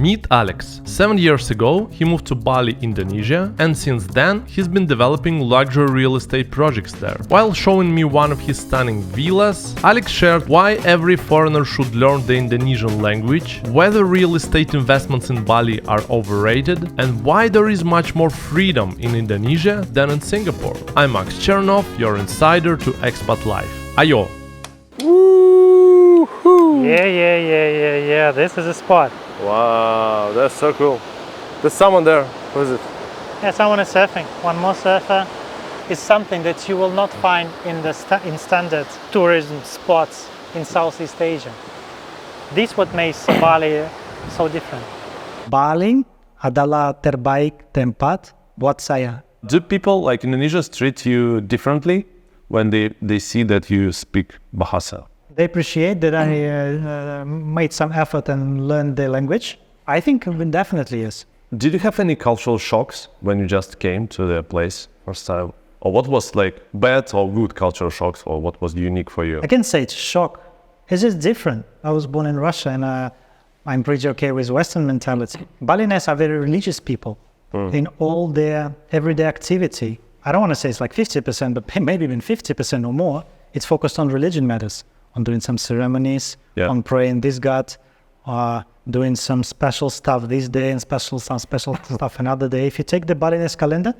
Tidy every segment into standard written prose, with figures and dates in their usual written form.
Meet Alex. 7 years ago, he moved to Bali, Indonesia, and since then, he's been developing luxury real estate projects there. While showing me one of his stunning villas, Alex shared why every foreigner should learn the Indonesian language, whether real estate investments in Bali are overrated, and why there is much more freedom in Indonesia than in Singapore. I'm Max Chernov, your insider to Expat Life. Ayo! Woo-hoo. Yeah. This is a spot. Wow, that's so cool. There's someone there. Who is it? Yeah, someone is surfing. One more surfer is something that you will not find in the standard tourism spots in Southeast Asia. This what makes Bali so different. Bali adalah terbaik tempat buat saya. Do people like Indonesians treat you differently when they see that you speak Bahasa? They appreciate that I made some effort and learned the language. I think definitely yes. Did you have any cultural shocks when you just came to the place first time? Or what was like bad or good cultural shocks, or what was unique for you? I can say it's shock. It's just different. I was born in Russia and I'm pretty okay with Western mentality. Balinese are very religious people in all their everyday activity. I don't want to say it's like 50%, but maybe even 50% or more. It's focused on religion matters. On doing some ceremonies, on praying this God, doing some special stuff this day and some special stuff another day. If you take the Balinese calendar,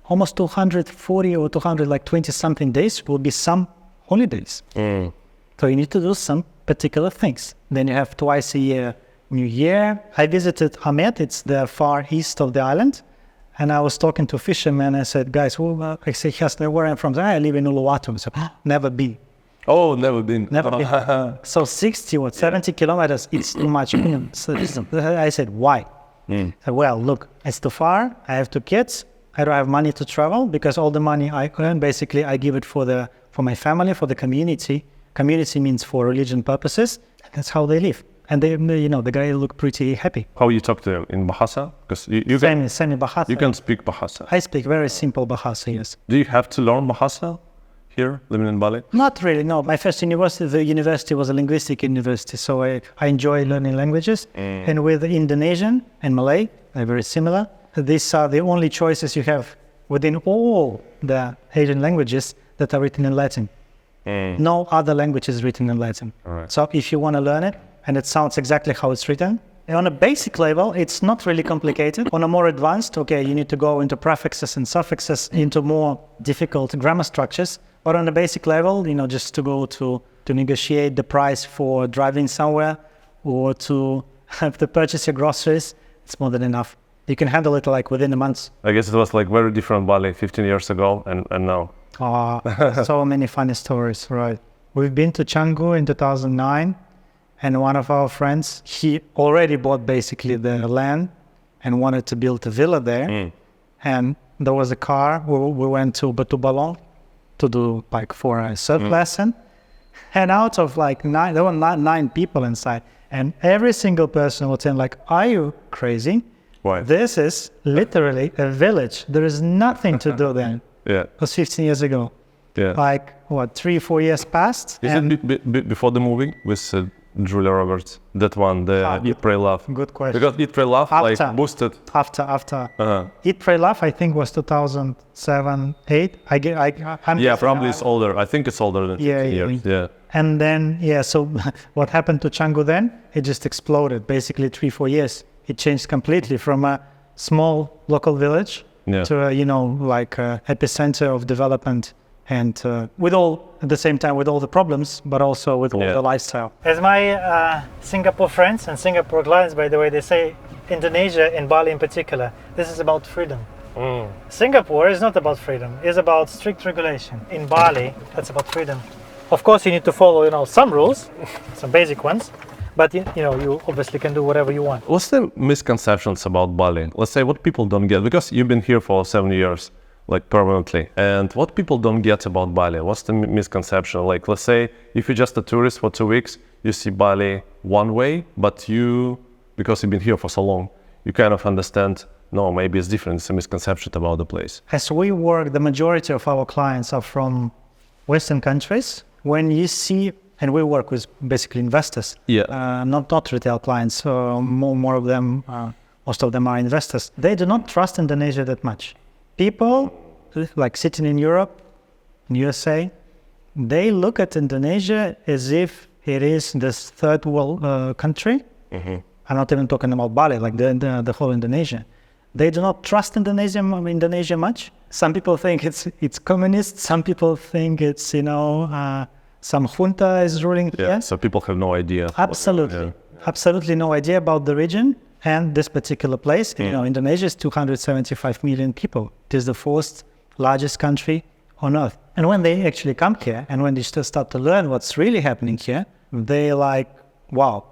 almost 240 or 220 something days will be some holidays. So you need to do some particular things. Then you have twice a year New Year. I visited Amet, it's the far east of the island. And I was talking to fishermen. I said, guys, I said, yes, where I'm from. I live in Uluwatu. So, never been. Oh, never been. Never been. So 60 or 70 kilometers, it's too much. So I said, why? I said, well, look, it's too far. I have 2 kids. I don't have money to travel because all the money I earn, basically, I give it for my family, for the community. Community means for religion purposes. That's how they live. And they, the guy looked pretty happy. How you talk to them in Bahasa? Because you can Bahasa. You can speak Bahasa. I speak very simple Bahasa, yes. Do you have to learn Bahasa here, living in Bali? Not really, no. My first university, the university was a linguistic university, so I enjoy learning languages. And with Indonesian and Malay, they're very similar. These are the only choices you have within all the Asian languages that are written in Latin. No other language is written in Latin. Right. So if you want to learn it, and it sounds exactly how it's written, and on a basic level, it's not really complicated. On a more advanced, you need to go into prefixes and suffixes, into more difficult grammar structures. But on a basic level, just to go to negotiate the price for driving somewhere or to have to purchase your groceries, it's more than enough. You can handle it like within a month. I guess it was like very different Bali 15 years ago and now. So many funny stories, right? We've been to Canggu in 2009. And one of our friends, he already bought basically the land and wanted to build a villa there. And there was a car. We went to Batu Balong to do for a surf lesson. And out of there were 9 people inside. And every single person was saying are you crazy? Why? This is literally a village. There is nothing to do there. Yeah. It was 15 years ago. Yeah. 3-4 years passed. Is it before the movie with Julia Roberts? That one, the Eat, Pray, Love. Good question. Because Eat, Pray, Love boosted. After. Eat, Pray, Love, I think was 2007, 8. Probably it's older. I think it's older than 15 years. Yeah. And then, so what happened to Canggu then? It just exploded. Basically 3-4 years. It changed completely from a small local village to a, epicenter of development. And at the same time with all the problems, but also with all the lifestyle. As my Singapore friends and Singapore clients, by the way, they say Indonesia and Bali in particular, this is about freedom. Singapore is not about freedom, it's about strict regulation. In Bali, that's about freedom. Of course, you need to follow, some rules, some basic ones, but you obviously can do whatever you want. What's the misconceptions about Bali? Let's say what people don't get, because you've been here for 7 years. Permanently. And what people don't get about Bali? What's the misconception? Let's say if you're just a tourist for 2 weeks, you see Bali one way, but because you've been here for so long, you kind of understand, no, maybe it's different. It's a misconception about the place. As we work, the majority of our clients are from Western countries. When you see and we work with basically investors, not retail clients. So more of them, most of them are investors. They do not trust Indonesia that much. People like sitting in Europe, in USA, they look at Indonesia as if it is this third world country. I'm not even talking about Bali, like the whole Indonesia. They do not trust Indonesia much. Some people think it's communist. Some people think it's some junta is ruling here. So people have no idea. Absolutely no idea about the region and this particular place. Indonesia is 275 million people. It is the fourth largest country on earth. And when they actually come here and when they start to learn what's really happening here, they like, wow,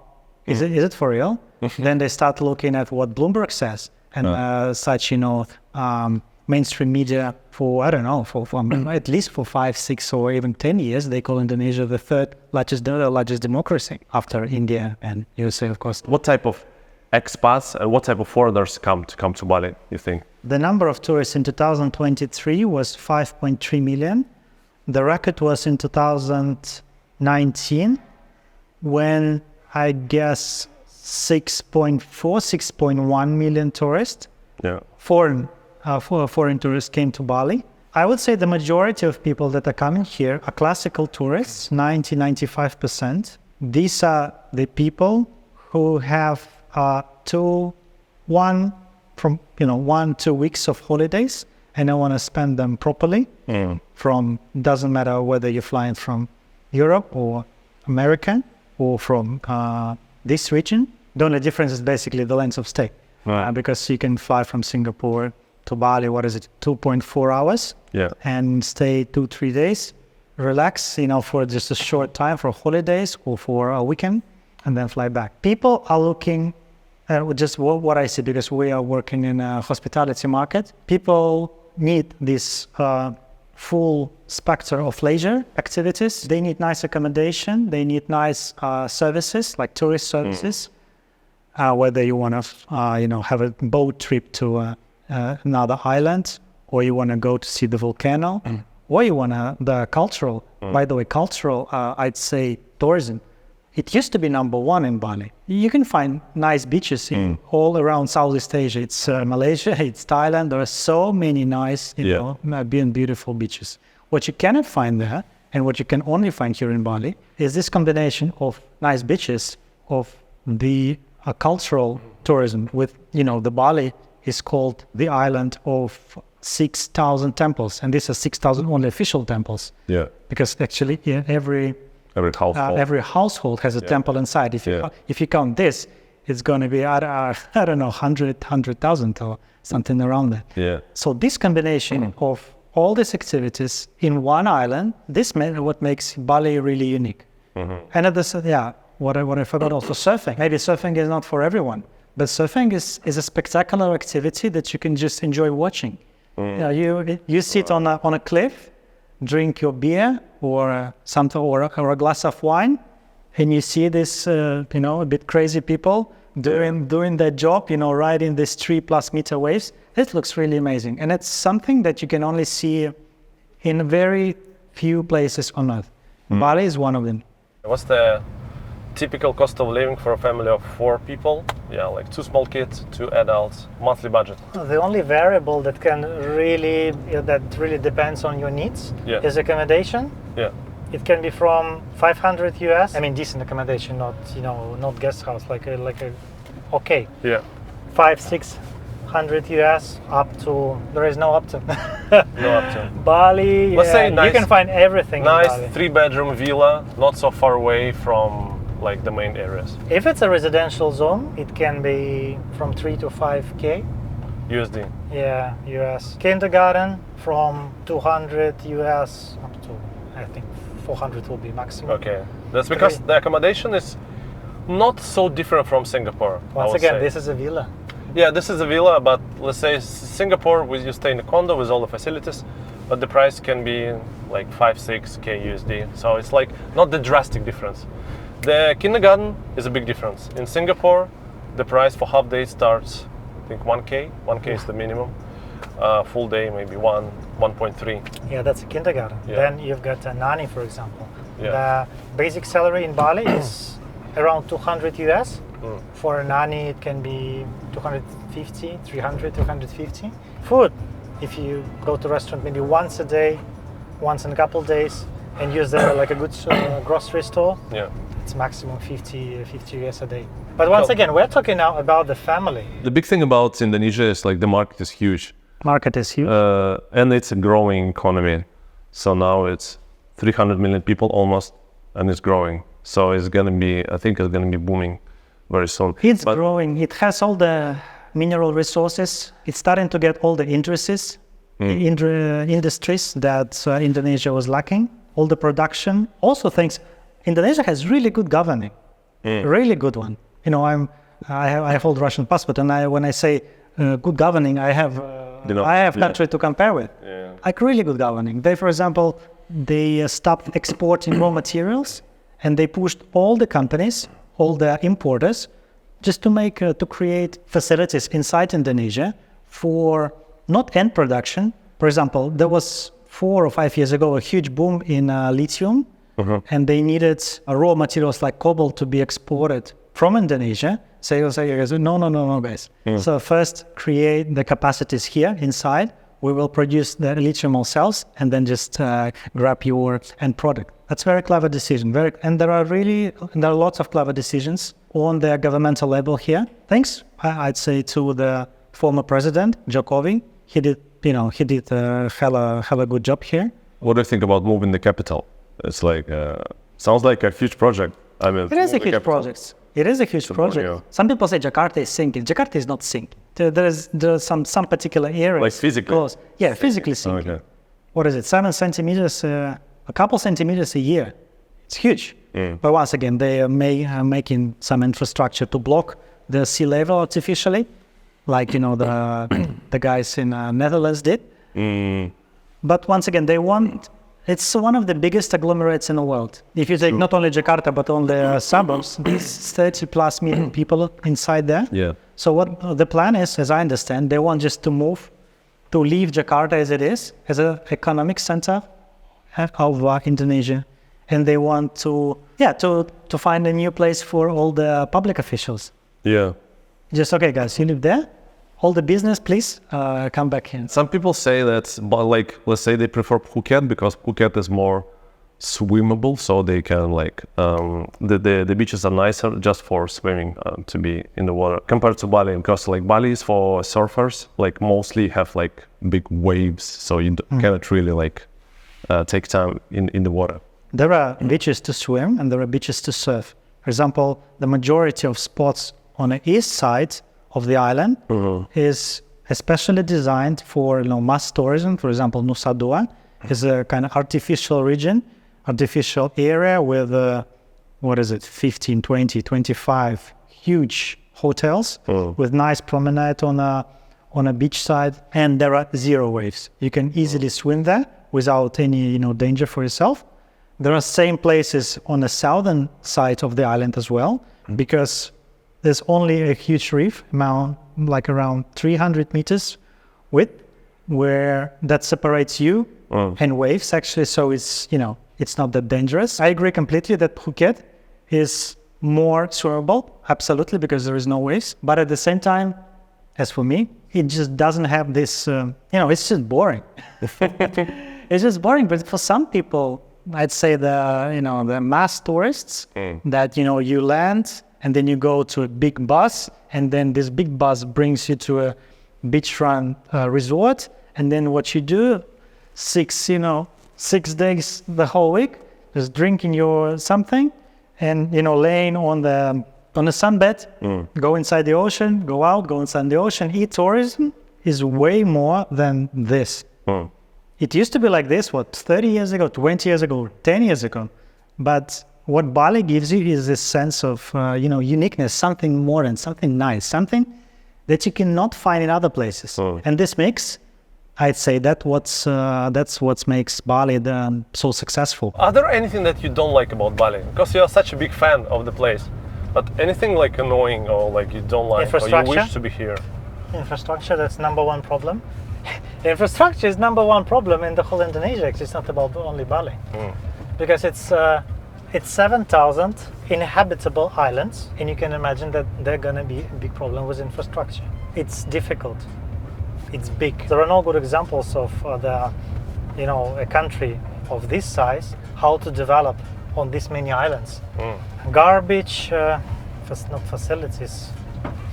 is it for real? Then they start looking at what Bloomberg says and such, mainstream media for, I don't know, for at least for 5, 6, or even 10 years, they call Indonesia the third largest democracy after India and USA, of course. What type of expats and what type of foreigners come to Bali, you think? The number of tourists in 2023 was 5.3 million. The record was in 2019 when I guess 6.1 million tourists, foreign tourists came to Bali. I would say the majority of people that are coming here are classical tourists, 95%. These are the people who have 1-2 weeks of holidays and I want to spend them properly. Doesn't matter whether you're flying from Europe or America or from this region. The only difference is basically the length of stay. Because you can fly from Singapore to Bali, 2.4 hours, and stay 2-3 days, relax, for just a short time for holidays or for a weekend, and then fly back. People are looking at just what I see, because we are working in a hospitality market. People need this full spectrum of leisure activities. They need nice accommodation. They need nice services, like tourist services. Whether you want to, have a boat trip to another island, or you want to go to see the volcano, or you want the cultural. By the way, cultural, I'd say tourism. It used to be number one in Bali. You can find nice beaches all around Southeast Asia. It's Malaysia, it's Thailand. There are so many nice, beautiful beaches. What you cannot find there, and what you can only find here in Bali, is this combination of nice beaches, of the cultural tourism. With the Bali is called the island of 6,000 temples, and these are 6,000 only official temples. Because actually, every household has a temple inside. If you count this, it's going to be I don't know 100,000 or something around that. So this combination of all these activities in one island, what makes Bali really unique. And at this, what I forgot also, surfing. Maybe surfing is not for everyone, but surfing is a spectacular activity that you can just enjoy watching. You sit on a cliff, drink your beer or something, or a glass of wine, and you see this a bit crazy people doing their job, riding these 3+ meter waves. It looks really amazing, and it's something that you can only see in very few places on earth. Bali is one of them. What's the typical cost of living for a family of 4 people? Like 2 small kids, 2 adults, monthly budget. The only variable that really depends on your needs is accommodation. It can be from $500 US. I mean, decent accommodation, not guest house, like a 500-600 US up to. There is no up to. No up to. Bali. Let's say nice, you can find everything. Nice in Bali. 3-bedroom villa, not so far away from like the main areas. If it's a residential zone, it can be from 3 to 5K. USD. Yeah, US. Kindergarten from 200 US up to, I think, 400 will be maximum. Okay, that's because the accommodation is not so different from Singapore. Once again, this is a villa. Yeah, this is a villa, but let's say Singapore, you stay in a condo with all the facilities, but the price can be like 5-6K USD. So it's like not the drastic difference. The kindergarten is a big difference. In Singapore, the price for half day starts, I think 1K. 1K is the minimum. Full day maybe 1.3. Yeah, that's a kindergarten. Yeah. Then you've got a nanny, for example. The basic salary in Bali is around 200 US. For a nanny, it can be 250, 300, 250. Food, if you go to restaurant maybe once a day, once in a couple of days, and use like a good grocery store, it's maximum 50 US a day. But once again, we're talking now about the family. The big thing about Indonesia is like the market is huge. Market is huge. And it's a growing economy. So now it's 300 million people almost, and it's growing. So it's gonna be, I think it's gonna be booming very soon. It's growing. It has all the mineral resources. It's starting to get all the industries that Indonesia was lacking. All the production. Also thanks, Indonesia has really good governing, really good one. You know, I hold Russian passport, and when I say good governing, I have country to compare with. Like really good governing. They, for example, they stopped exporting raw materials, and they pushed all the companies, all the importers, just to create facilities inside Indonesia for not end production. For example, there was 4 or 5 years ago a huge boom in lithium, and they needed raw materials like cobalt to be exported from Indonesia. So you'll say, no, guys. So first create the capacities here inside. We will produce the lithium ourselves and then just grab your end product. That's a very clever decision. And there are lots of clever decisions on the governmental level here. Thanks, I'd say, to the former president, Jokowi. He did a hella good job here. What do you think about moving the capital? It's like, sounds like a huge project. I mean, it is a huge project. It is a huge project. Yeah. Some people say Jakarta is sinking. Jakarta is not sinking. There's some particular areas. Like physically? Close. Yeah, physically sinking. Okay. What is it? 7 centimeters, a couple centimeters a year. It's huge. But once again, they are making some infrastructure to block the sea level artificially, like the guys in Netherlands did. But once again, it's one of the biggest agglomerates in the world. If you take not only Jakarta, but all the suburbs, there's 30 plus million people inside there. Yeah. So what the plan is, as I understand, they want just to leave Jakarta as it is, as an economic center of Indonesia. And they want to find a new place for all the public officials. Yeah. Just, okay, guys, you live there. All the business, please come back here. Some people say that, but like, let's say they prefer Phuket because Phuket is more swimmable, so they can the beaches are nicer just for swimming to be in the water compared to Bali, because like Bali is for surfers, like mostly have like big waves, so you cannot really take time in the water. There are beaches to swim and there are beaches to surf. For example, the majority of spots on the east side of the island is especially designed for mass tourism. For example, Nusa Dua is a kind of artificial region, artificial area with 15, 20, 25 huge hotels with nice promenade on a beach side, and there are 0 waves. You can easily swim there without any danger for yourself. There are same places on the southern side of the island as well, because there's only a huge reef, like around 300 meters width, where that separates you and waves actually. So it's not that dangerous. I agree completely that Phuket is more swimmable, absolutely, because there is no waves. But at the same time, as for me, it just doesn't have this. It's just boring. It's just boring. But for some people, I'd say the mass tourists that you land. And then you go to a big bus, and then this big bus brings you to a beachfront resort. And then what you do, 6 days the whole week, just drinking your something, and laying on the sunbed, go inside the ocean, go out, go inside the ocean. Tourism is way more than this. It used to be like this, 30 years ago, 20 years ago, 10 years ago, but what Bali gives you is this sense of, uniqueness, something more and something nice, something that you cannot find in other places. And this makes, I'd say, that's what makes Bali so successful. Are there anything that you don't like about Bali? Because you are such a big fan of the place, but anything like annoying or like you don't like or you wish to be here? Infrastructure, that's number one problem. Infrastructure is number one problem in the whole Indonesia. It's not about only Bali. Because it's It's 7,000 inhabitable islands, and you can imagine that they're gonna be a big problem with infrastructure. It's difficult. It's big. There are no good examples of a country of this size, how to develop on this many islands. Garbage, not facilities.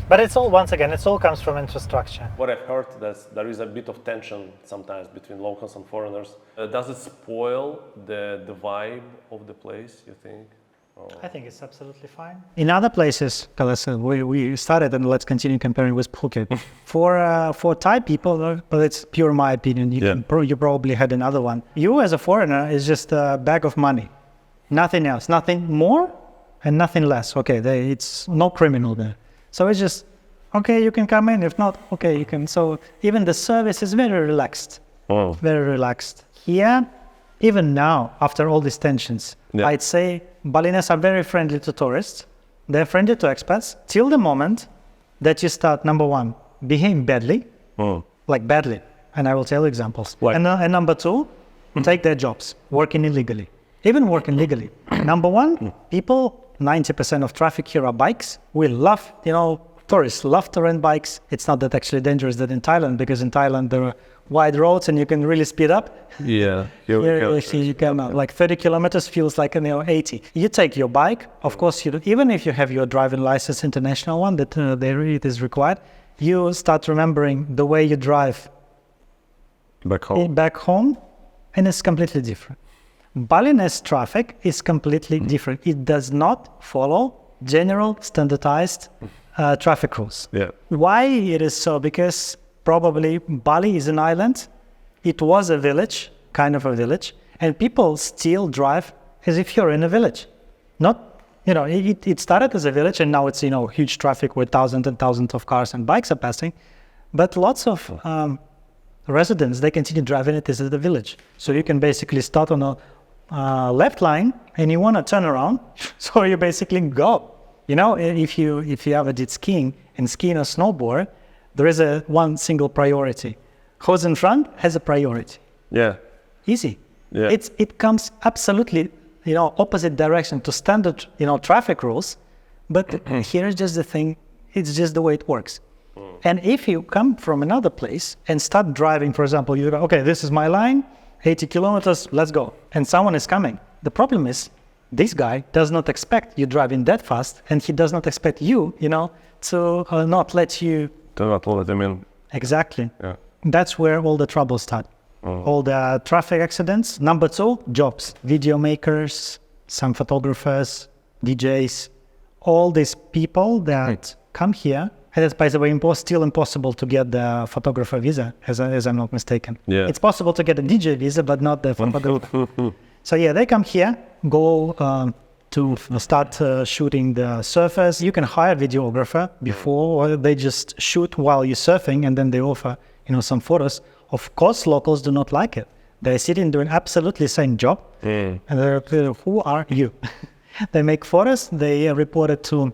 But it's all, once again, it all comes from infrastructure. What I've heard that there is a bit of tension sometimes between locals and foreigners. Does it spoil the vibe of the place, you think? I think it's absolutely fine. In other places, we started, and let's continue comparing with Phuket. For Thai people, but it's pure my opinion. You probably had another one. You as a foreigner is just a bag of money, nothing else, nothing more, and nothing less. Okay, it's no criminal there. So it's just okay. You can come in. If not, okay, you can. So even the service is very relaxed. Very relaxed. Here, even now, after all these tensions, I'd say Balinese are very friendly to tourists. They're friendly to expats till the moment that you start, number one, behaving badly, like badly. And I will tell you examples. And number two, take their jobs, working illegally. Even working legally. Number one, people, 90% of traffic here are bikes. We love, tourists love to rent bikes. It's not that actually dangerous that in Thailand, because in Thailand there are wide roads and you can really speed up. Yeah. Here you can like 30 kilometers feels like 80. You take your bike, of course, even if you have your driving license, international one that it is required, you start remembering the way you drive back home, and it's completely different. Balinese traffic is completely different. It does not follow general standardized traffic rules. Why it is so? Because probably Bali is an island. It was a village, kind of a village, and people still drive as if you're in a village. Not, it started as a village, and now it's, huge traffic where thousands and thousands of cars and bikes are passing. But lots of residents, they continue driving it as a village. So you can basically start on a left line and you want to turn around, so you basically go. If you ever did skiing or snowboard, there is one single priority. Who's in front has a priority. Easy. It comes absolutely opposite direction to standard traffic rules, but here's just the thing, it's just the way it works. And if you come from another place and start driving, for example, you go, okay, this is my line, 80 kilometers, let's go. And someone is coming. The problem is, this guy does not expect you driving that fast, and he does not expect you, to not let you... To not let them in. Exactly. That's where all the trouble starts. All the traffic accidents. Number two, jobs. Video makers, some photographers, DJs, all these people that come here. And it's, by the way, still impossible to get the photographer visa, as I'm not mistaken. It's possible to get a DJ visa, but not the photographer. So they come here, go to start shooting the surfers. You can hire a videographer before, or they just shoot while you're surfing, and then they offer, some photos. Of course, locals do not like it. They're sitting doing absolutely the same job, and they're, who are you? They make photos, they report it to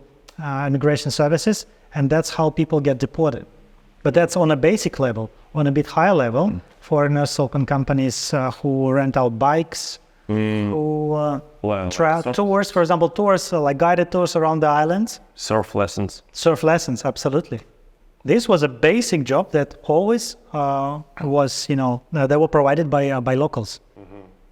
immigration services, and that's how people get deported. But that's on a basic level. On a bit higher level, foreigners open companies who rent out bikes, who tours, for example, tours like guided tours around the islands. Surf lessons, absolutely. This was a basic job that always was, they were provided by locals.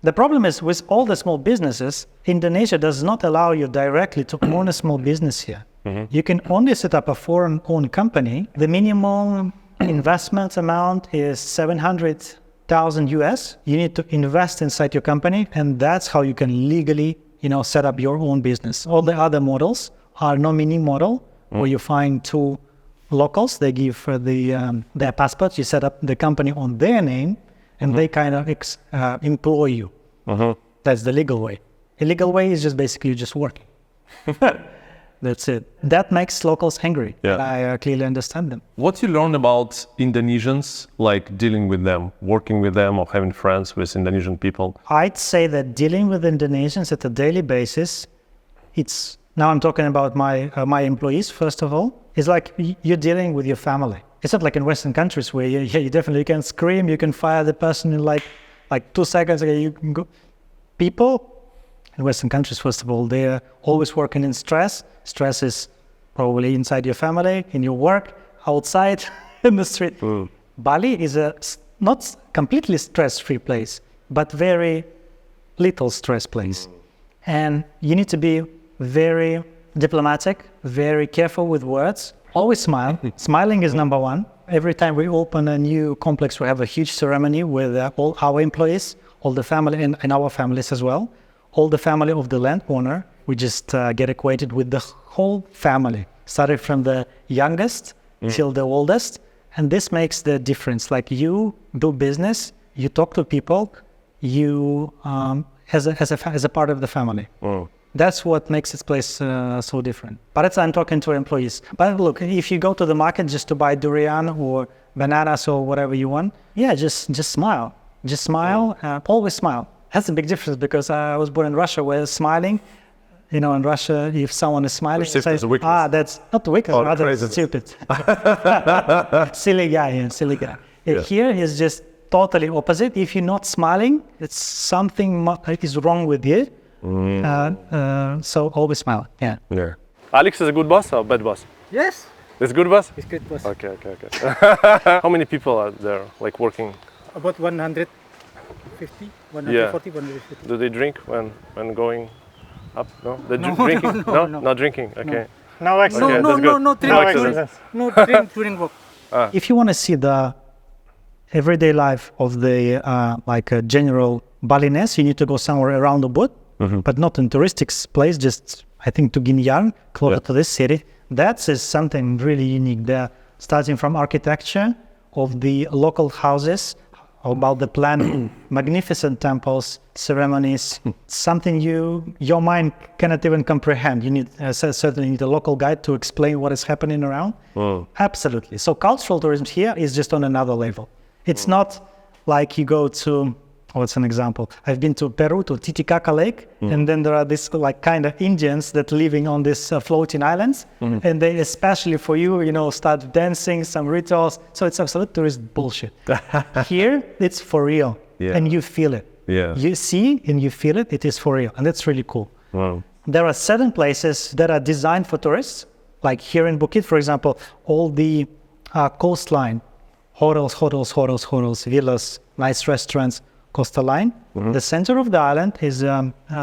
The problem is with all the small businesses, Indonesia does not allow you directly to own a small business here. You can only set up a foreign-owned company. The minimum investment amount is 700,000 US. You need to invest inside your company, and that's how you can legally, set up your own business. All the other models are nominee model, where you find two locals, they give their passports, you set up the company on their name, and they kind of employ you. That's the legal way. Illegal way is just basically just working. That's it. That makes locals angry. I clearly understand them. What you learn about Indonesians, like dealing with them, working with them, or having friends with Indonesian people? I'd say that dealing with Indonesians at a daily basis, now I'm talking about my employees, first of all, it's like you're dealing with your family. It's not like in Western countries where you definitely can scream, you can fire the person in like 2 seconds. You can go. People, in Western countries, first of all, they're always working in stress. Stress is probably inside your family, in your work, outside, in the street. Bali is a not completely stress-free place, but very little stress place. And you need to be very diplomatic, very careful with words, always smile. Smiling is number one. Every time we open a new complex, we have a huge ceremony with all our employees, all the family and our families as well, all the family of the landowner. We just get acquainted with the whole family, starting from the youngest till the oldest. And this makes the difference. Like you do business, you talk to people, you as a part of the family. That's what makes this place so different. But I'm talking to employees. But look, if you go to the market just to buy durian or bananas or whatever you want, yeah, just smile. Just smile, always smile. That's a big difference because I was born in Russia where smiling, you know, in Russia, if someone is smiling, Perceived as a weakness. That's not weakness, rather craziness. stupid. Silly guy, silly guy. Here is just totally opposite. If you're not smiling, it's something is wrong with you. So always smile. Yeah. Alex is a good boss or bad boss? Yes, It's a good boss? it's good boss. Okay. How many people are there, like working? About 150, 140, 150. Do they drink when going up? No? They're No, drinking? no, no. Not drinking? Okay. No accident. Okay, that's good. No drink, No during, accidents. no drink during work. If you want to see the everyday life of the like a general Balinese, you need to go somewhere around the boat, but not in touristic place, just I think to Ginyang, closer to this city. That is something really unique there, starting from architecture of the local houses, about the planning, magnificent temples, ceremonies, something your mind cannot even comprehend. You need certainly need a local guide to explain what is happening around. Absolutely. So cultural tourism here is just on another level. It's not like you go to, what's an example? I've been to Peru, to Titicaca Lake, and then there are these like kind of Indians that living on these floating islands, and they especially for you, start dancing, some rituals. So it's absolute tourist bullshit. Here, it's for real, and you feel it. You see and you feel it. It is for real, and that's really cool. There are certain places that are designed for tourists, like here in Phuket, for example, all the coastline, hotels, villas, nice restaurants, coastal line. The center of the island is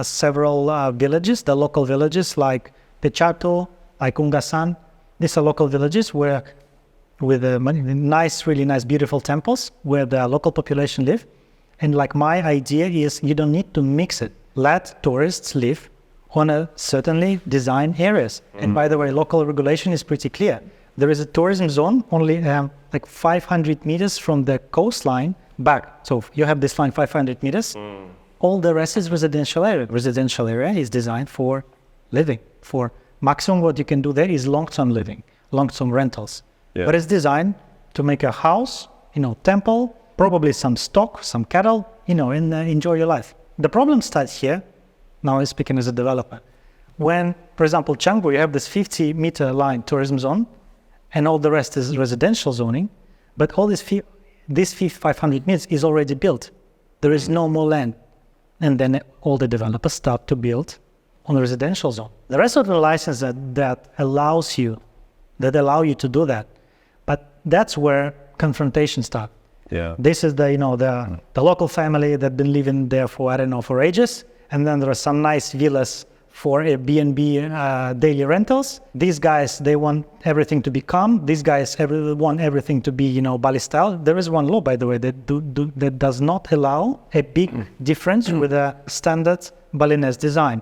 several villages, the local villages like Pechato, like Ungasan. These are local villages where with really nice, beautiful temples where the local population live. And like my idea is you don't need to mix it. Let tourists live on a certainly designed areas. And by the way, local regulation is pretty clear. There is a tourism zone only like 500 meters from the coastline back. So you have this line 500 meters. All the rest is residential area. Residential area is designed for living. For maximum what you can do there is long-term living, long-term rentals. But it's designed to make a house, temple, probably some stock, some cattle, and enjoy your life. The problem starts here. Now I'm speaking as a developer. When, for example, Canggu, you have this 50-meter line tourism zone, and all the rest is residential zoning, but all this 500 meters is already built. There is no more land. And then all the developers start to build on the residential zone. The rest of the license that allow you to do that. But that's where confrontation starts. This is the local family that been living there for ages. And then there are some nice villas for Airbnb daily rentals. These guys, they want everything to be calm. These guys want everything to be, Bali style. There is one law, by the way, that does not allow a big difference with a standard Balinese design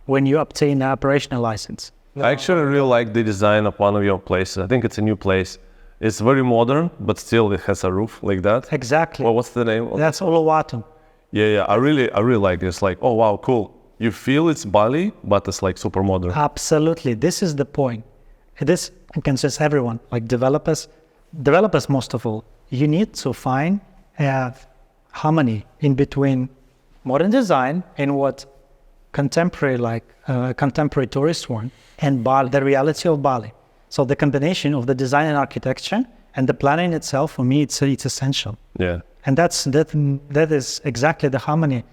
when you obtain an operational license. I actually really like the design of one of your places. I think it's a new place. It's very modern, but still it has a roof like that. Exactly. Well, what's the name? That's Uluwatu. Yeah. I really like this. Like, oh wow, cool. You feel it's Bali, but it's like super modern. Absolutely. This is the point. This concerns everyone, like developers most of all. You need to find a harmony in between modern design and what contemporary tourists want, and Bali, the reality of Bali. So the combination of the design and architecture and the planning itself, for me, it's essential. And that is exactly the harmony.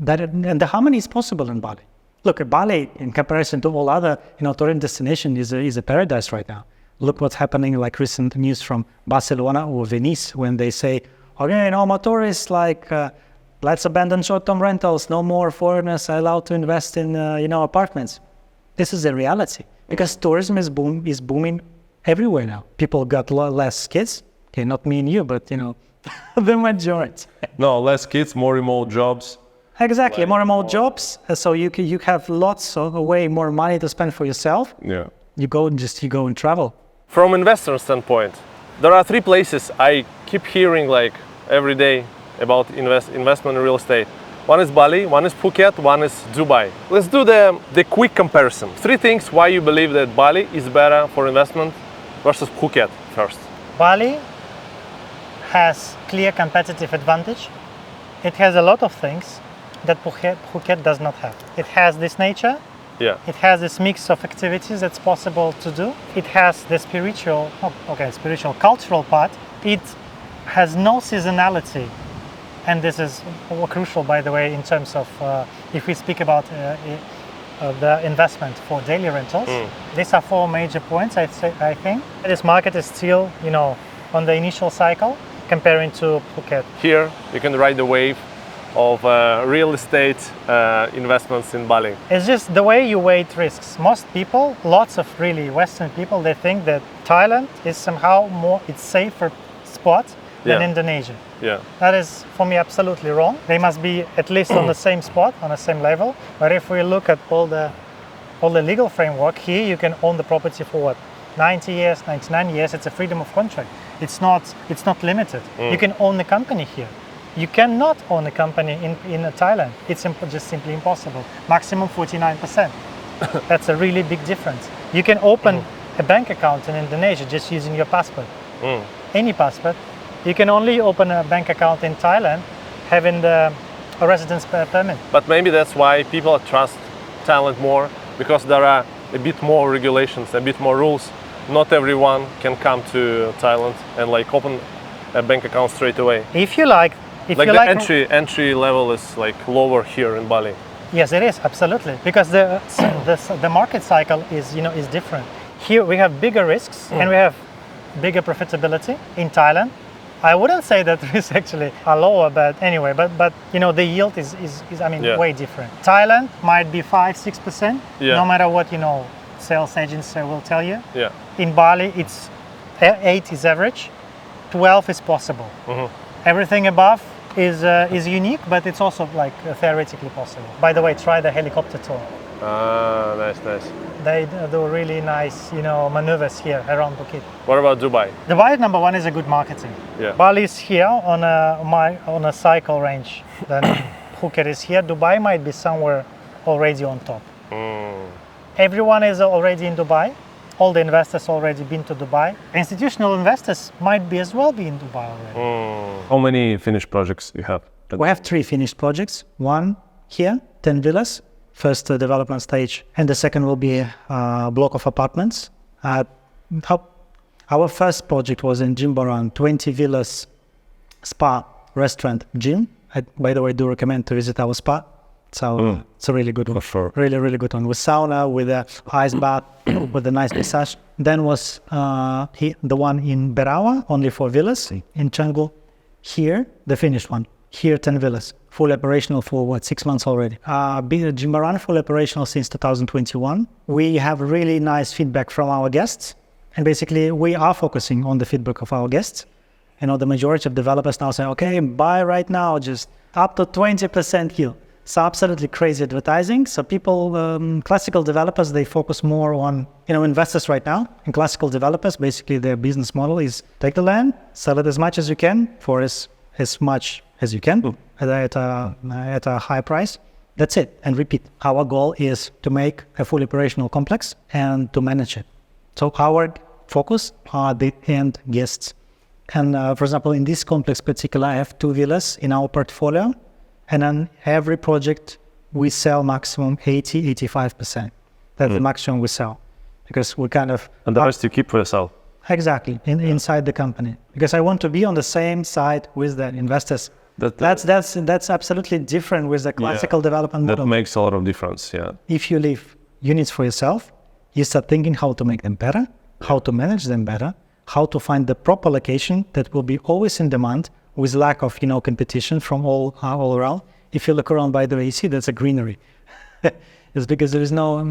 And the harmony is possible in Bali. Look, Bali, in comparison to all other, tourism destination, is a paradise right now. Look what's happening, like recent news from Barcelona or Venice, when they say, okay, more tourists, let's abandon short-term rentals. No more foreigners are allowed to invest in, apartments. This is a reality because tourism is booming everywhere now. People got less kids. Okay, not me and you, but the majority. No, less kids, more remote jobs. Exactly, more remote jobs. So you have way more money to spend for yourself. Yeah. You go and travel. From investor standpoint, there are 3 places I keep hearing every day about investment in real estate. One is Bali, one is Phuket, one is Dubai. Let's do the quick comparison. 3 things why you believe that Bali is better for investment versus Phuket first. Bali has clear competitive advantage. It has a lot of things that Phuket does not have. It has this nature. Yeah. It has this mix of activities that's possible to do. It has the spiritual, cultural part. It has no seasonality. And this is crucial, by the way, in terms of if we speak about the investment for daily rentals. These are 4 major points, I think. This market is still, on the initial cycle comparing to Phuket. Here, you can ride the wave of real estate investments in Bali. It's just the way you weight risks. Most people, lots of really Western people, they think that Thailand is somehow it's safer spot than Indonesia. Yeah. That is, for me, absolutely wrong. They must be at least on the same spot, on the same level. But if we look at all the legal framework, here you can own the property for 90 years, 99 years. It's a freedom of contract. It's not limited. You can own the company here. You cannot own a company in Thailand. It's just simply impossible. Maximum 49%. That's a really big difference. You can open a bank account in Indonesia just using your passport. Any passport. You can only open a bank account in Thailand having a residence permit. But maybe that's why people trust Thailand more, because there are a bit more regulations, a bit more rules. Not everyone can come to Thailand and open a bank account straight away. If you like, entry level is lower here in Bali. Yes, it is, absolutely, because the market cycle is different. Here we have bigger risks and we have bigger profitability in Thailand. I wouldn't say that risks actually are lower, but anyway, but the yield is way different. Thailand might be 5-6%, no matter what sales agents will tell you. Yeah. In Bali, it's 8 is average, 12 is possible. Everything above is unique, but it's also theoretically possible. By the way, try the helicopter tour. Ah, nice. They do really nice, maneuvers here around Phuket. What about Dubai? Dubai, number one, is a good marketing. Yeah. Bali is here on a cycle range. Then Phuket is here. Dubai might be somewhere already on top. Everyone is already in Dubai. All the investors already been to Dubai. Institutional investors might be as well be in Dubai already. How many finished projects you have? We have 3 finished projects. One here, 10 villas, first development stage, and the second will be a block of apartments. Our first project was in Jimbaran, 20 villas, spa, restaurant, gym. I, by the way, do recommend to visit our spa. So it's a really good one. For sure. Really, really good one. With sauna, with a ice bath, with a nice massage. Then was the one in Berawa, only 4 villas in Canggu. Here, the finished one. Here, 10 villas, fully operational for 6 months already. Jimbaran, fully operational since 2021. We have really nice feedback from our guests. And basically, we are focusing on the feedback of our guests. The majority of developers now say, okay, buy right now, just up to 20% yield. So absolutely crazy advertising. So people, classical developers, they focus more on, investors right now. And classical developers, basically their business model is take the land, sell it as much as you can for as much as you can at a high price. That's it. And repeat. Our goal is to make a fully operational complex and to manage it. So our focus are the end guests. And for example, in this complex particular, I have 2 villas in our portfolio. And on every project, we sell maximum 80-85%. That's the maximum we sell. Because we kind of... And the rest you keep for yourself? Exactly, inside the company. Because I want to be on the same side with the investors. That's absolutely different with the classical development model. That makes a lot of difference, yeah. If you leave units for yourself, you start thinking how to make them better, how to manage them better, how to find the proper location that will be always in demand with lack of, competition from all around. If you look around, by the way, you see that's a greenery. It's because there is no,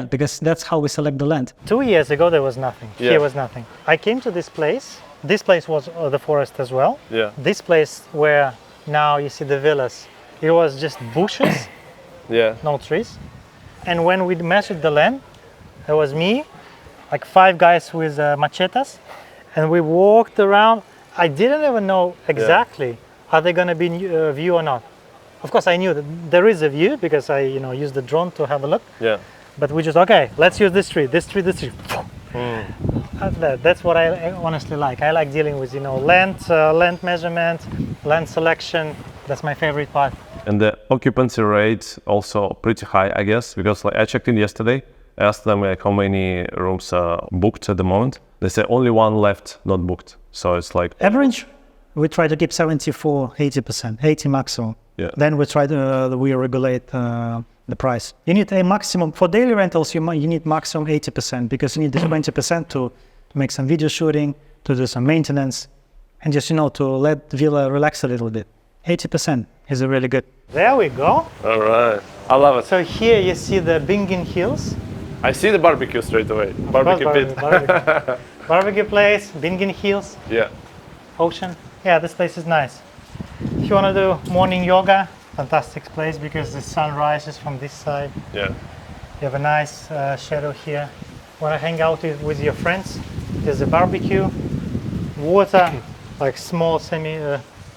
because that's how we select the land. 2 years ago, there was nothing. Yeah. Here was nothing. I came to this place. This place was the forest as well. Yeah. This place where now you see the villas, it was just bushes, Yeah. no trees. And when we measured the land, there was me, like 5 guys with machetes, and we walked around. I didn't even know exactly are they going to be view or not. Of course, I knew that there is a view because I, used the drone to have a look. Yeah. But we just, okay, let's use this tree. That's what I honestly like. I like dealing with, land measurement, land selection. That's my favorite part. And the occupancy rate also pretty high, I guess, because I checked in yesterday. I asked them how many rooms are booked at the moment. They say only 1 left not booked. So it's like average. We try to keep 74, 80%, 80 maximum. Yeah. Then we try to we regulate the price. You need a maximum for daily rentals. You need maximum 80% because you need the 20% to make some video shooting, to do some maintenance, and just to let the villa relax a little bit. 80% is a really good. There we go. all right. I love it. So here you see the Bingin Hills. I see the barbecue straight away. Barbecue pit. Barbecue place, Bingin Hills, Yeah. ocean. Yeah, this place is nice. If you want to do morning yoga, fantastic place because the sun rises from this side. Yeah. You have a nice shadow here. Want to hang out with your friends? There's a barbecue, water, like small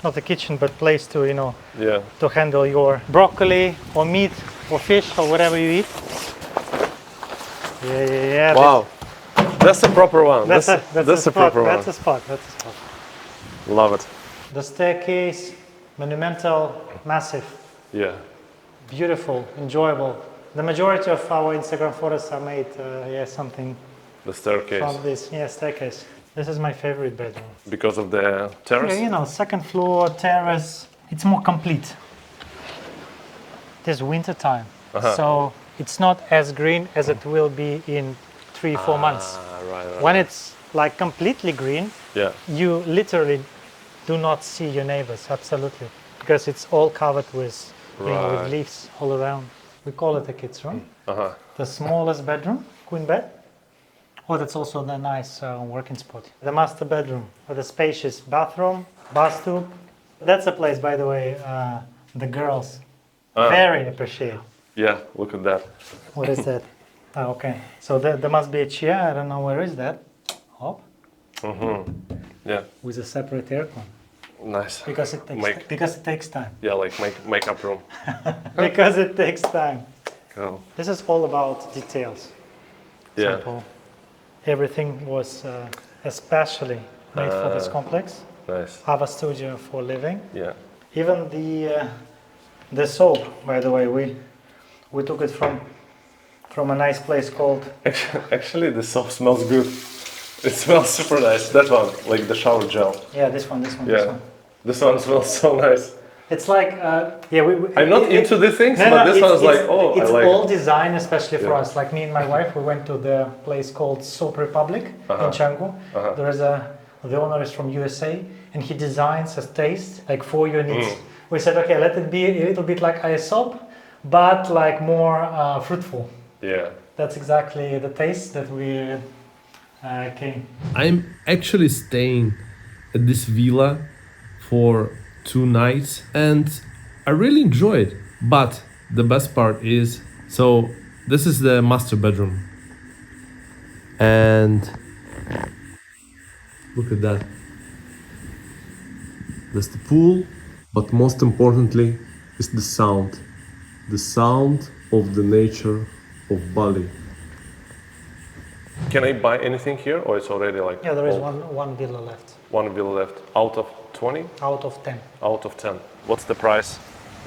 not a kitchen, but place to Yeah. to handle your broccoli or meat or fish or whatever you eat. Yeah. Wow. That's a proper one. That's a proper one. That's a spot. That's a spot. Love it. The staircase, monumental, massive, Yeah. beautiful, enjoyable. The majority of our Instagram photos are made, something The staircase. from this. Yeah, staircase. This is my favorite bedroom. Because of the terrace? Yeah, second floor, terrace. It's more complete. It is winter time, so it's not as green as it will be in 3-4 months. Right. When it's like completely green, Yeah. you literally do not see your neighbors, absolutely, because it's all covered with, with leaves all around. We call it a kids' room. The smallest bedroom, queen bed. Oh, that's also a nice working spot. The master bedroom with a spacious bathroom, bathtub. That's a place, by the way, the girls very appreciate. Yeah, look at that. What is that? Oh, okay. So there must be a chair. I don't know where is that. Hop. Yeah. With a separate aircon. Nice. Because it takes time. Yeah, like makeup room. Because it takes time. Cool. This is all about details. Yeah. Simple. Everything was especially made for this complex. Nice. Have a studio for living. Yeah. Even the soap, by the way, we took it from a nice place called. Actually, the soap smells good. It smells super nice. That one, like the shower gel. Yeah, this one. Yeah. This one smells so nice. It's like, I'm not into these things, but this one's like, oh, it's I like all it. designed especially for us. Like me and my wife, we went to the place called Soap Republic in Canggu. There is the owner is from USA, and he designs a taste like for your needs. We said, okay, let it be a little bit like a soap, but like more fruitful. Yeah. That's exactly the taste that we came. I'm actually staying at this villa for 2 nights and I really enjoy it. But the best part is, so this is the master bedroom. And look at that. That's the pool, but most importantly is the sound. The sound of the nature of Bali. Can I buy anything here, or it's already like? Yeah, there is all- one villa left. One villa left. Out of 20? Out of 10. Out of 10. What's the price?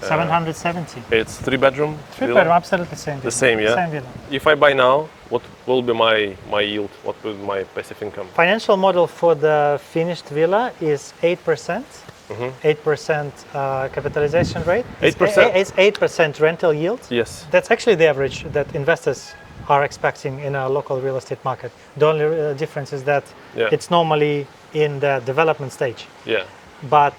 770. It's 3-bedroom. Three villa? bedroom, absolutely same villa. The same, yeah? Same villa. If I buy now, what will be my yield? What will be my passive income? Financial model for the finished villa is 8%. 8% capitalization rate. 8%? It's 8% rental yield. Yes. That's actually the average that investors are expecting in a local real estate market. The only difference is that Yeah. it's normally in the development stage. Yeah. But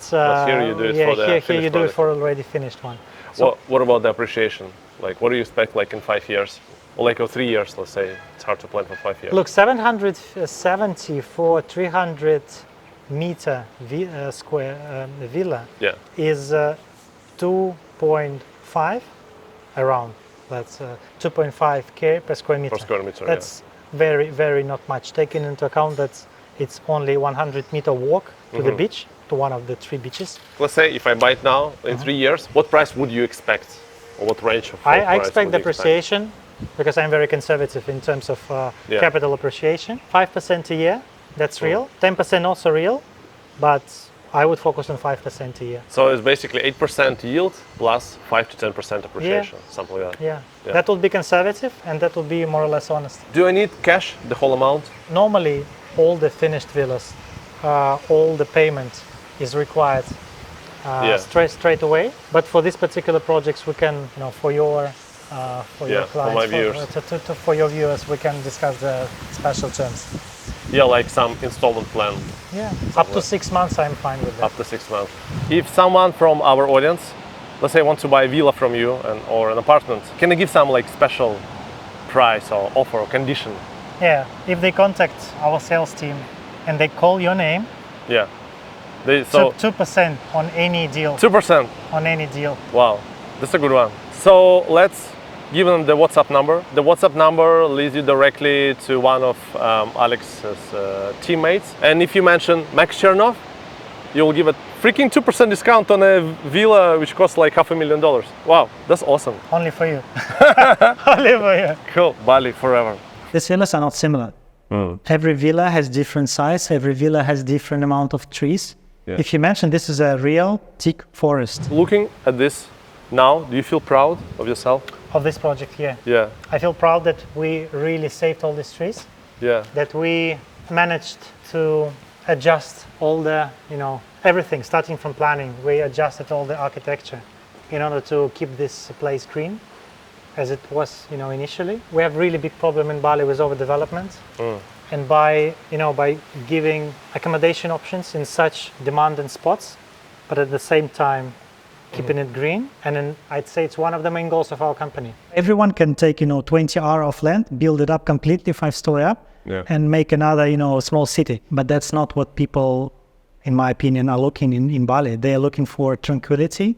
here you do it for the here you finished do it product. for already finished one. So What about the appreciation? Like, what do you expect, like in 5 years, or like 3 years? Let's say it's hard to plan for 5 years. look, 770 for 300 meter square villa Yeah. is 2.5 around. That's 2.5k per square meter. Per square meter. That's very, very not much. Taking into account that it's only 100-meter walk to the beach, to one of the 3 beaches. Let's say if I buy it now in 3 years, what price would you expect, or what range of? I price expect would you depreciation because I'm very conservative in terms of Yeah. capital appreciation. 5% a year, that's real. 10% also real, but I would focus on 5% a year. So it's basically 8% yield plus 5 to 10% appreciation, something like that. Yeah. Yeah. That would be conservative and that would be more or less honest. Do I need cash, the whole amount? Normally, all the finished villas, all the payment is required Yeah. straight away. But for these particular projects, we can, for your Yeah, for clients, my viewers. for your viewers, we can discuss the special terms. Yeah, like some installment plan, Yeah, up to 6 months, I'm fine with that. up to 6 months. If someone from our audience, let's say, wants to buy a villa from you or an apartment, can you give some like special price or offer or condition? Yeah, if they contact our sales team and they call your name, Yeah. So 2% on any deal. 2%. On any deal. Wow, that's a good one. So let's give them the WhatsApp number. The WhatsApp number leads you directly to one of Alex's teammates. And if you mention Max Chernov, you'll give a freaking 2% discount on a villa which costs like $500,000. Wow, that's awesome. Only for you. Only for you. Cool, Bali forever. These villas are not similar. Every villa has different size. Every villa has different amount of trees. Yeah. If you mention this is a real teak forest. Looking at this now, do you feel proud of yourself? Of this project here. Yeah, I feel proud that we really saved all these trees, yeah, that we managed to adjust all the, everything, starting from planning. We adjusted all the architecture in order to keep this place green as it was, initially. We have really big problem in Bali with overdevelopment. And by giving accommodation options in such demanding spots, but at the same time, keeping it green. And then I'd say it's one of the main goals of our company. Everyone can take 20 hours of land, build it up completely 5-story up, Yeah. and make another small city. But that's not what people, in my opinion, are looking in Bali. They are looking for tranquility,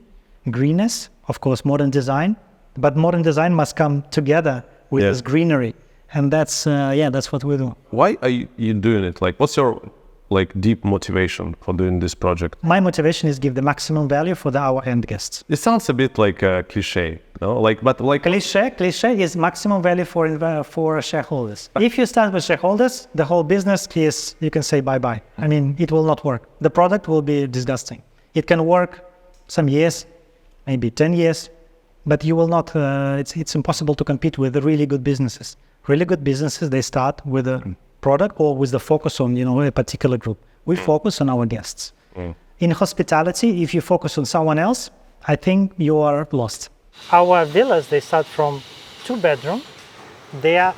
greenness, of course, modern design. But modern design must come together with Yes. this greenery, and that's what we do. Why are you doing it? Like, what's your deep motivation for doing this project? My motivation is give the maximum value for our end guests. It sounds a bit like a cliche, no? Cliche is maximum value for shareholders. If you start with shareholders, the whole business is, you can say bye-bye. I mean, it will not work. The product will be disgusting. It can work some years, maybe 10 years, but you will not, it's impossible to compete with the really good businesses. Really good businesses, they start with a product or with the focus on, a particular group. We focus on our guests. In hospitality, if you focus on someone else, I think you are lost. Our villas, they start from 2-bedroom. They are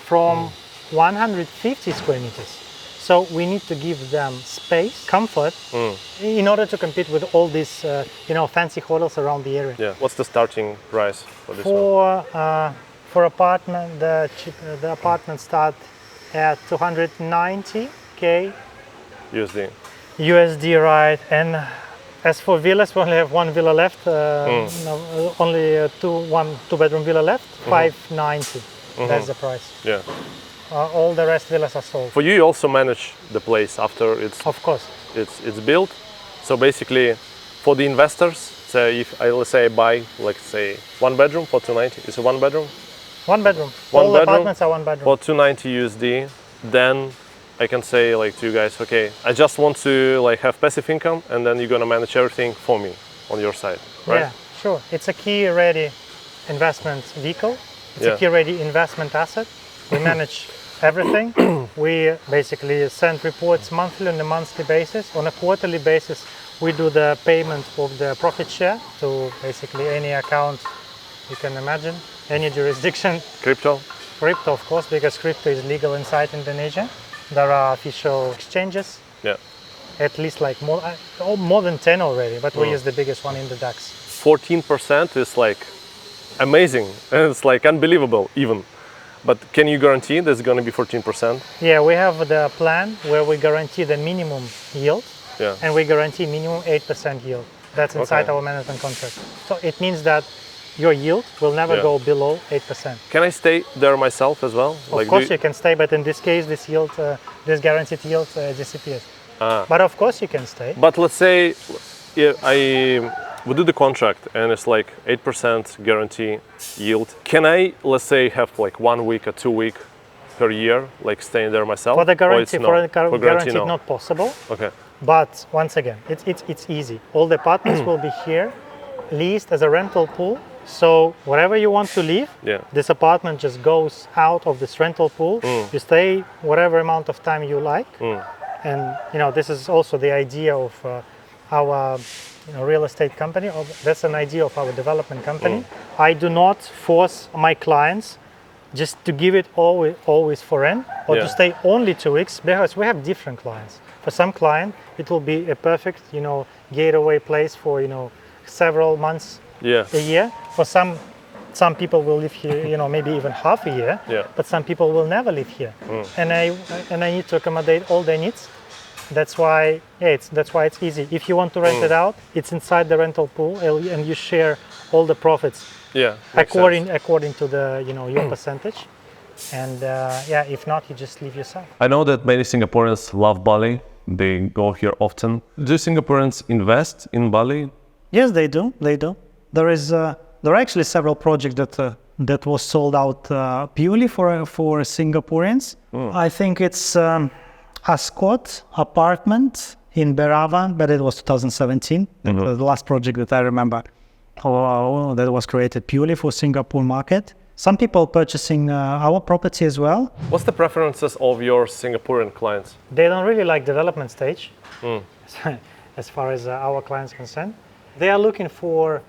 from 150 square meters. So we need to give them space, comfort, in order to compete with all these, fancy hotels around the area. Yeah. What's the starting price for this one? For apartment, the apartments start at 290k USD, right? And as for villas, we only have one villa left. Only a 2-bedroom villa left. 590. That's the price. Yeah. All the rest villas are sold. For you also manage the place after Of course. it's built. So basically, for the investors, say if let's say I buy, like say 1 bedroom for 290, is it 1 bedroom? 1 bedroom. One All bedroom apartments are 1 bedroom. For 290 USD, then I can say to you guys, okay, I just want to have passive income, and then you're gonna manage everything for me on your side, right? Yeah, sure. It's a key-ready investment vehicle. It's Yeah. a key-ready investment asset. We manage everything. We basically send reports monthly on a monthly basis. On a quarterly basis, we do the payment of the profit share to basically any account you can imagine, any jurisdiction. Crypto? Crypto, of course, because crypto is legal inside Indonesia. There are official exchanges, Yeah. at least like more than 10 already, but we use the biggest one in the DAX. 14% is like amazing, and it's like unbelievable even. But can you guarantee there's going to be 14%? Yeah, we have the plan where we guarantee the minimum yield, Yeah. and we guarantee minimum 8% yield. That's inside Okay. our management contract. So it means that your yield will never Yeah. go below 8%. Can I stay there myself as well? Of course you can stay, but in this case, this yield, this guaranteed yield disappears. But of course you can stay. But let's say we do the contract and it's like 8% guarantee yield. Can I, let's say, have like 1 week or 2 week per year, like staying there myself? For the Or guarantee, it's for guarantee, no? not possible. Okay. But once again, it's easy. All the apartments will be here, leased as a rental pool. So wherever you want to live, Yeah. this apartment just goes out of this rental pool. You stay whatever amount of time you like. And this is also the idea of our real estate company. That's an idea of our development company. I do not force my clients just to give it always for rent or Yeah. to stay only 2 weeks, because we have different clients. For some client, it will be a perfect getaway place for several months, Yeah. a year. For some people will live here, maybe even half a year. Yeah. But some people will never live here, and I need to accommodate all their needs. That's why it's easy. If you want to rent it out, it's inside the rental pool, and you share all the profits Yeah. makes sense. according to the your percentage. And if not, you just leave yourself. I know that many Singaporeans love Bali. They go here often. Do Singaporeans invest in Bali? Yes, they do. They do. There are actually several projects that was sold out purely for Singaporeans. I think it's a squat apartment in Berawan, but it was 2017. That was the last project that I remember that was created purely for Singapore market. Some people purchasing our property as well. What's the preferences of your Singaporean clients? They don't really like development stage, as far as our clients are concerned. They are looking for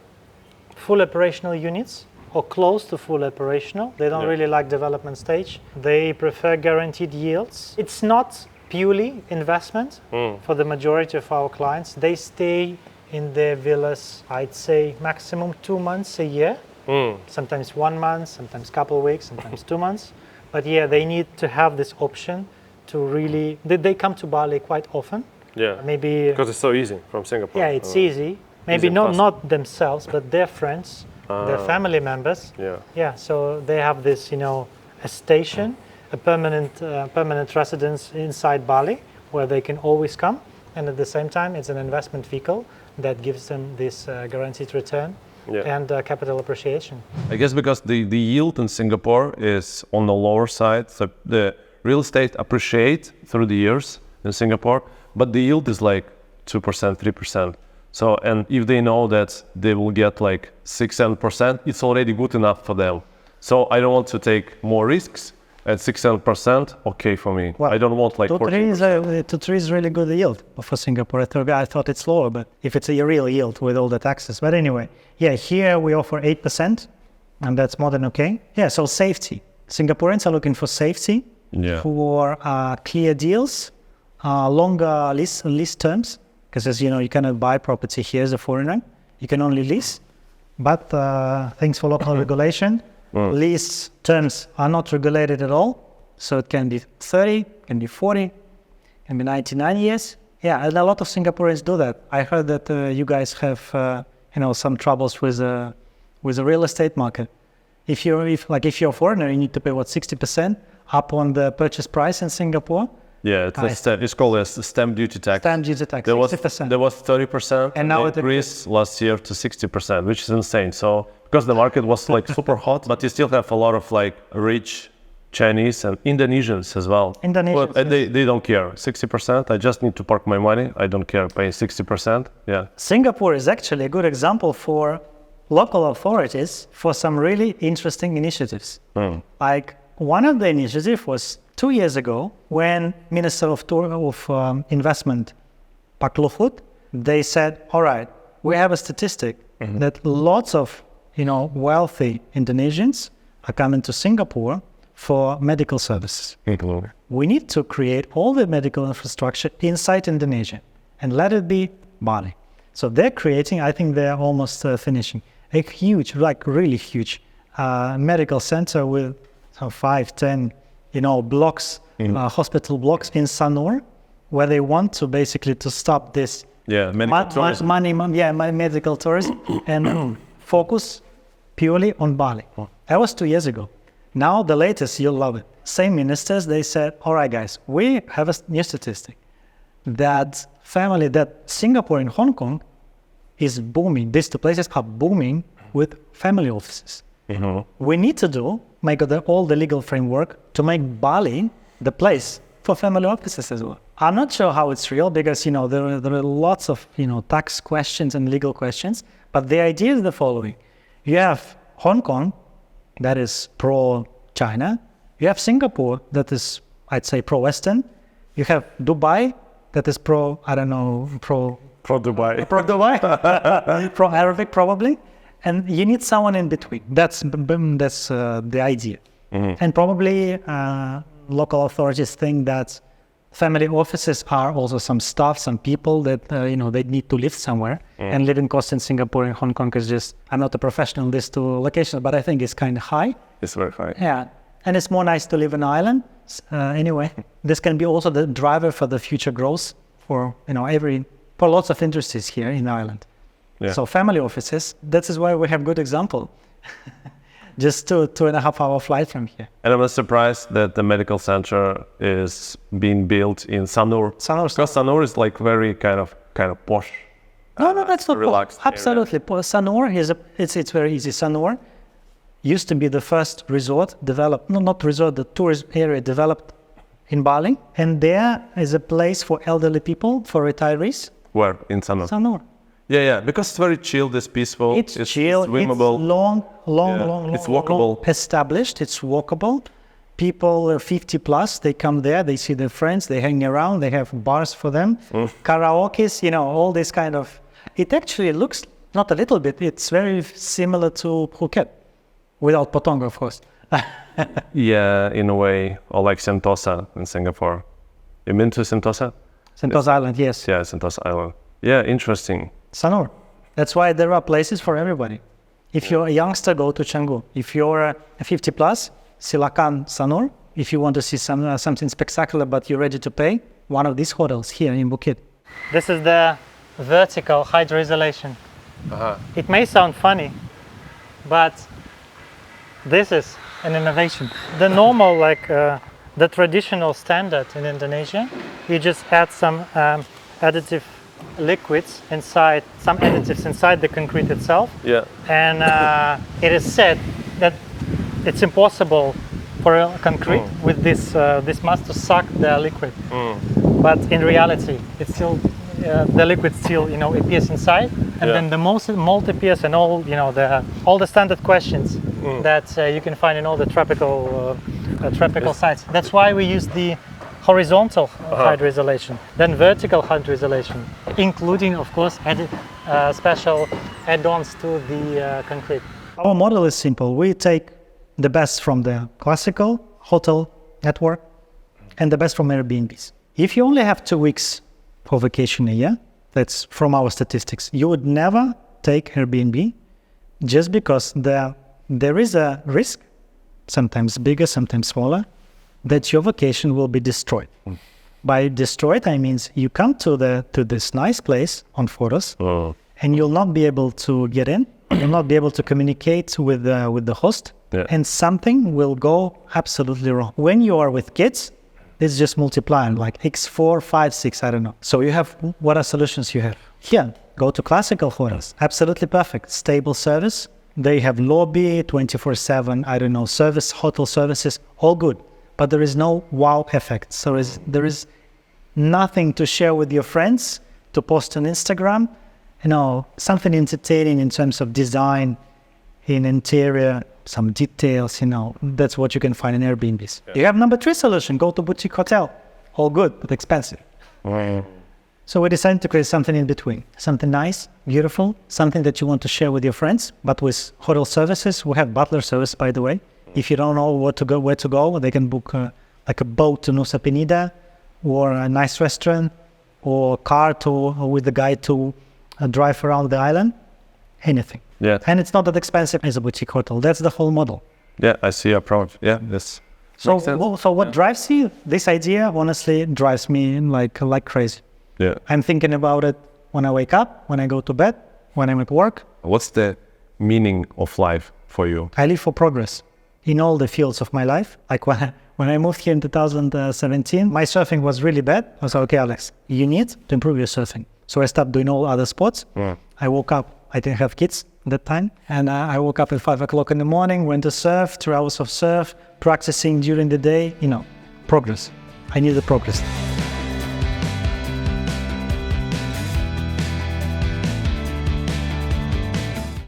full operational units or close to full operational. They don't really like development stage. They prefer guaranteed yields. It's not purely investment for the majority of our clients. They stay in their villas, I'd say maximum 2 months a year. Sometimes 1 month, sometimes couple of weeks, sometimes 2 months. But yeah, they need to have this option to really, they come to Bali quite often. Yeah. Maybe, Because it's so easy from Singapore. yeah, it's easy. Maybe and fast. not themselves, but their friends, their family members. Yeah. Yeah, so they have this, a station, a permanent residence inside Bali where they can always come. And at the same time, it's an investment vehicle that gives them this guaranteed return and capital appreciation. I guess because the yield in Singapore is on the lower side, so the real estate appreciate through the years in Singapore, but the yield is like 2%, 3%. So, and if they know that they will get like 6-7%, it's already good enough for them. So I don't want to take more risks. At 6-7%, okay for me. Well, I don't want like 14%. 2-3 is really good yield for Singapore. I thought it's lower, but if it's a real yield with all the taxes. But anyway, yeah, here we offer 8%, and that's more than okay. Yeah, so safety. Singaporeans are looking for safety, for clear deals, longer lease terms, because as you know, you cannot buy property here as a foreigner. You can only lease. But thanks for local regulation, lease terms are not regulated at all. So it can be 30, can be 40, can be 99 years. Yeah, and a lot of Singaporeans do that. I heard that you guys have some troubles with the real estate market. If you're a foreigner, you need to pay 60% up on the purchase price in Singapore. Yeah, it's called a stamp duty tax. Stamp duty tax, There 60%. was 30%, And now it increased last year to 60%, which is insane. So because the market was like super hot, but you still have a lot of like rich Chinese and Indonesians as well. Indonesians, But they don't care. 60%, I just need to park my money. I don't care paying 60%. Yeah. Singapore is actually a good example for local authorities for some really interesting initiatives. Like one of the initiatives was 2 years ago, when Minister of Investment, Pak Luhut, they said, all right, we have a statistic that lots of wealthy Indonesians are coming to Singapore for medical services. We need to create all the medical infrastructure inside Indonesia and let it be Bali. So they're creating, I think they're almost finishing, a huge, like really huge medical center with 5, 10, blocks, hospital blocks in Sanur, where they want to basically to stop this medical tourism. Medical tourism and focus purely on Bali. That was 2 years ago. Now the latest, you'll love it. Same ministers, they said, all right, guys, we have a new statistic that Singapore and Hong Kong is booming. These two places are booming with family offices. We need to make all the legal framework to make Bali the place for family offices as well. I'm not sure how it's real because, there are lots of, tax questions and legal questions, but the idea is the following. You have Hong Kong, that is pro-China. You have Singapore, that is, I'd say, pro-Western. You have Dubai, that is pro-Dubai. Pro-Arabic, probably. And you need someone in between. That's the idea. And probably local authorities think that family offices are also some staff, some people that, they need to live somewhere. And living costs in Singapore and Hong Kong is just, I'm not a professional in these two locations, but I think it's kind of high. It's very high. Yeah. And it's more nice to live in an island. Anyway, this can be also the driver for the future growth for, for lots of industries here in Ireland. Yeah. So family offices, that is why we have good example. Just 2.5 hour flight from here. And I was surprised that the medical center is being built in Sanur. Because Sanur is like very kind of posh. No, that's not relaxed. Absolutely. Sanur it's very easy. Sanur used to be the first resort developed, not resort, the tourist area developed in Bali. And there is a place for elderly people, for retirees. Where? In Sanur? Sanur. Yeah, because it's very chilled, it's peaceful, it's chill, swimmable. It's long, it's walkable. Established, it's walkable. People 50 plus, they come there, they see their friends, they hang around, they have bars for them, karaoke's, all this kind of. It actually looks, not a little bit, it's very similar to Phuket, without Potong, of course. Yeah, in a way, or like Sentosa in Singapore. You been to Sentosa? Sentosa Island, yes. Yeah, Sentosa Island. Yeah, interesting. Sanur. That's why there are places for everybody. If you're a youngster, go to Canggu. If you're a 50 plus, silakan Sanur. If you want to see something spectacular but you're ready to pay, one of these hotels here in Phuket. This is the vertical hydro-isolation. It may sound funny, but this is an innovation. The normal, the traditional standard in Indonesia, you just add some additive liquids inside, some additives inside the concrete itself. Yeah. And it is said that it's impossible for a concrete with this mass to suck the liquid. But in reality, it's still the liquid still appears inside, and then the mold appears, and all the standard questions that you can find in all the tropical sites. That's why we use the horizontal hydro-isolation, then vertical hydro-isolation, including, of course, special add-ons to the concrete. Our model is simple. We take the best from the classical hotel network and the best from Airbnbs. If you only have 2 weeks for vacation a year, that's from our statistics, you would never take Airbnb just because there is a risk, sometimes bigger, sometimes smaller, that your vacation will be destroyed. By destroyed, I mean you come to this nice place on photos, and you'll not be able to get in. You'll not be able to communicate with the host, and something will go absolutely wrong. When you are with kids, it's just multiplying, like x4, 5, 6, I don't know. So you have, what are solutions you have? Here, go to classical hotels. Absolutely perfect. Stable service. They have lobby, 24/7, I don't know, hotel services, all good. But there is no wow effect. So there is nothing to share with your friends, to post on Instagram, something entertaining in terms of design, in interior, some details, that's what you can find in Airbnbs. You have number 3 solution, go to boutique hotel. All good, but expensive. So we decided to create something in between, something nice, beautiful, something that you want to share with your friends, but with hotel services. We have butler service, by the way. If you don't know where to go, they can book like a boat to Nusa Penida, or a nice restaurant, or a car with the guide to drive around the island, anything. Yeah. And it's not that expensive as a boutique hotel. That's the whole model. Yeah, I see your approach. Yeah, this. So what drives you? This idea, honestly, drives me like crazy. Yeah. I'm thinking about it when I wake up, when I go to bed, when I'm at work. What's the meaning of life for you? I live for progress in all the fields of my life. Like when I moved here in 2017, my surfing was really bad. I was like, okay, Alex, you need to improve your surfing. So I stopped doing all other sports. I woke up, I didn't have kids at that time. And I woke up at 5 o'clock in the morning, went to surf, 3 hours of surf, practicing during the day, progress. I need the progress.